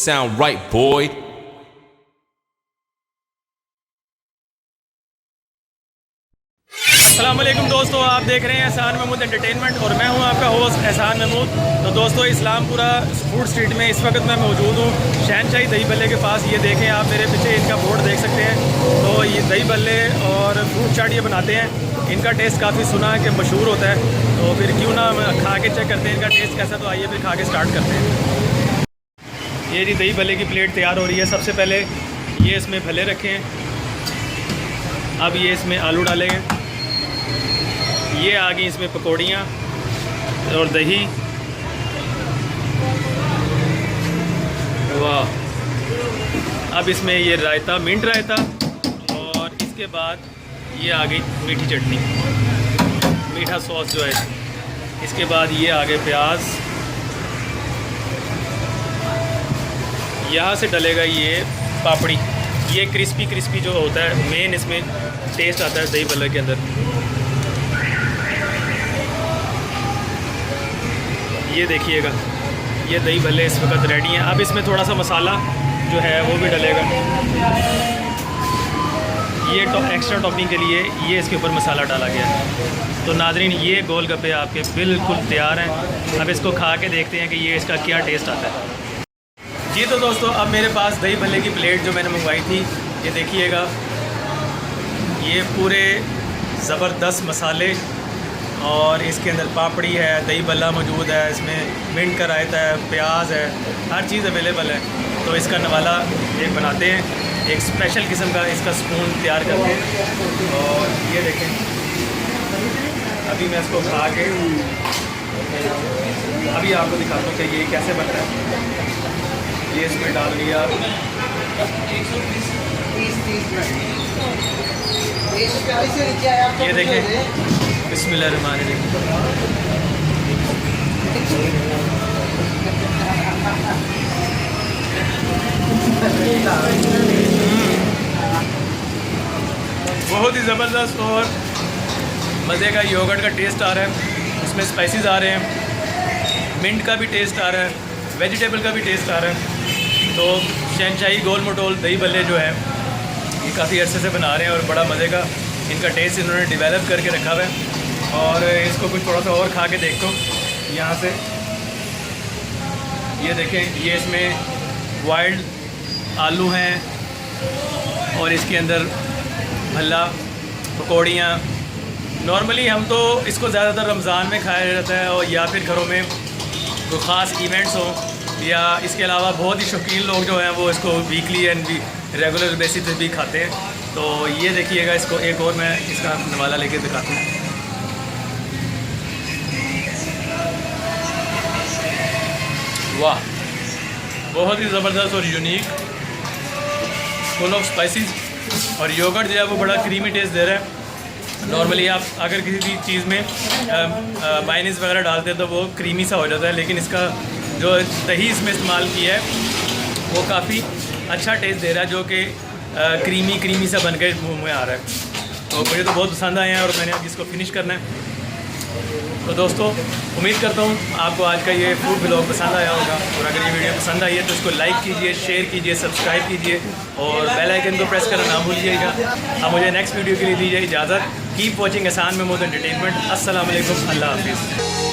sound right, boy. अस्सलाम वालेकुम दोस्तों, आप देख रहे हैं एहसान महमूद एंटरटेनमेंट और मैं हूं आपका होस्ट एहसान महमूद। तो दोस्तों, इस्लामपुरा फूड स्ट्रीट में इस वक्त मैं मौजूद हूं शहनशाही दही बल्ले के पास। ये देखें आप, मेरे पीछे इनका बोर्ड देख सकते हैं। तो ये दही बल्ले और फ्रूट चाट ये बनाते हैं। इनका टेस्ट काफ़ी सुना है कि मशहूर होता है, तो फिर क्यों ना खा के चेक करते हैं इनका टेस्ट कैसा। तो आइए फिर खा के स्टार्ट करते हैं। ये जी दही बल्ले की प्लेट तैयार हो रही है। सबसे पहले ये इसमें भले रखे हैं। अब ये इसमें आलू डालेंगे। ये आ गई इसमें पकौड़ियाँ और दही। वाह। अब इसमें ये रायता, मिंट रायता, और इसके बाद ये आ गई मीठी चटनी, मीठा सॉस जो है। इसके बाद ये आ गए प्याज। यहाँ से डलेगा ये पापड़ी। ये क्रिस्पी क्रिस्पी जो होता है, मेन इसमें टेस्ट आता है दही बल्ले के अंदर। ये देखिएगा, ये दही भल्ले इस वक्त रेडी हैं। अब इसमें थोड़ा सा मसाला जो है वो भी डलेगा। ये एक्स्ट्रा टॉपिंग के लिए ये इसके ऊपर मसाला डाला गया है। तो नाज़रीन, ये गोलगप्पे आपके बिल्कुल तैयार हैं। अब इसको खा के देखते हैं कि ये इसका क्या टेस्ट आता है। जी तो दोस्तों, अब मेरे पास दही भल्ले की प्लेट जो मैंने मंगवाई थी, ये देखिएगा। ये पूरे ज़बरदस्त मसाले और इसके अंदर पापड़ी है, दही बल्ला मौजूद है, इसमें मिंट का रायता है, प्याज है, हर चीज़ अवेलेबल है। तो इसका नवाला एक बनाते हैं, एक स्पेशल किस्म का इसका स्पून तैयार करते हैं। और ये देखें, अभी मैं इसको खा के अभी आपको दिखाता हूँ कि ये कैसे बन रहा है। ये इसमें डाल दिया। ये देखें, बिस्मिल्लाहिर्रहमानिर्रहीम। बहुत ही ज़बरदस्त और मज़े का योगर्ट का टेस्ट आ रहा है। उसमें स्पाइसेस आ रहे हैं, मिंट का भी टेस्ट आ रहा है, वेजिटेबल का भी टेस्ट आ रहा है। तो शहनशाही गोल मटोल दही बल्ले जो है ये काफ़ी अरसे से बना रहे हैं और बड़ा मज़े का इनका टेस्ट इन्होंने डेवलप करके रखा हुआ है। और इसको कुछ थोड़ा सा और खा के देखो यहाँ से। ये देखें, ये इसमें वाइल्ड आलू हैं और इसके अंदर भल्ला, पकौड़ियाँ। नॉर्मली हम तो इसको ज़्यादातर रमज़ान में खाया जाता है, और या फिर घरों में कोई ख़ास इवेंट्स हों, या इसके अलावा बहुत ही शौकीन लोग जो हैं वो इसको वीकली एंड रेगुलर बेसिस पे भी खाते हैं। तो ये देखिएगा, इसको एक और मैं इसका नवाला लेके दिखाता हूँ। वाह, बहुत ही ज़बरदस्त और यूनिक, फुल ऑफ स्पाइसेस। और योगर्ट जो है वो बड़ा क्रीमी टेस्ट दे रहा है। नॉर्मली आप अगर किसी भी चीज़ में मायोनीज़ वगैरह डालते हैं तो वो क्रीमी सा हो जाता है, लेकिन इसका जो दही इसमें इस्तेमाल किया है वो काफ़ी अच्छा टेस्ट दे रहा है, जो कि क्रीमी सा बन के मुँह में आ रहा है। तो मुझे तो बहुत पसंद आए हैं और मैंने अब इसको फिनिश करना है। तो दोस्तों, उम्मीद करता हूँ आपको आज का ये फूड ब्लॉग पसंद आया होगा। और अगर ये वीडियो पसंद आई है तो इसको लाइक कीजिए, शेयर कीजिए, सब्सक्राइब कीजिए और बेल आइकन को प्रेस करना ना भूलिएगा। अब मुझे नेक्स्ट वीडियो के लिए दीजिए इजाज़त। कीप वॉचिंग एहसान महमूद एंटरटेनमेंट। अस्सलाम वालेकुम, अल्लाह हाफिज़।